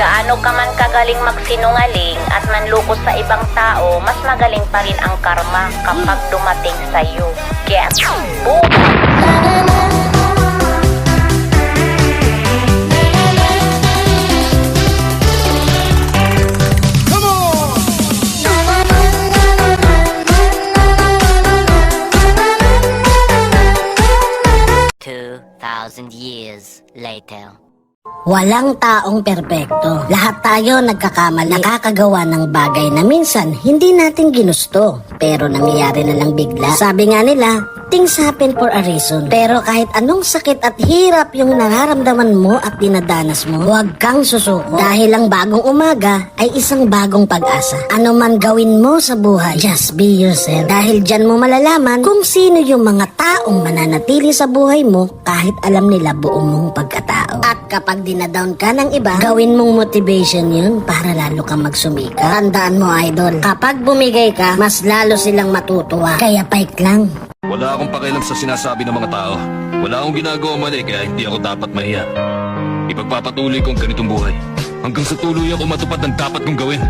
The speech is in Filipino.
Gaano ka man kagaling magsinungaling at manloko sa ibang tao, mas magaling pa rin ang karma kapag dumating sa'yo. Get boom! Come on! 2,000 years later. Walang taong perpekto. Lahat tayo nagkakamali. Nakakagawa ng bagay na minsan hindi natin ginusto, pero nangyayari na lang bigla. Sabi nga nila, things happen for a reason. Pero kahit anong sakit at hirap yung nararamdaman mo at dinadanas mo, huwag kang susuko. Dahil ang bagong umaga ay isang bagong pag-asa. Ano man gawin mo sa buhay, just be yourself. Dahil dyan mo malalaman kung sino yung mga taong mananatili sa buhay mo kahit alam nila buong mong pagkatao. At kapag dinadown ka ng iba, gawin mong motivation yun para lalo kang magsumika. Tandaan mo, idol, kapag bumigay ka, mas lalo silang matutuwa. Kaya pike lang. Wala akong pakialam sa sinasabi ng mga tao. Wala akong ginagawa mali kaya hindi ako dapat mahiya. Ipagpapatuloy kong ganitong buhay hanggang sa tuluyan ko matupad ng dapat kong gawin.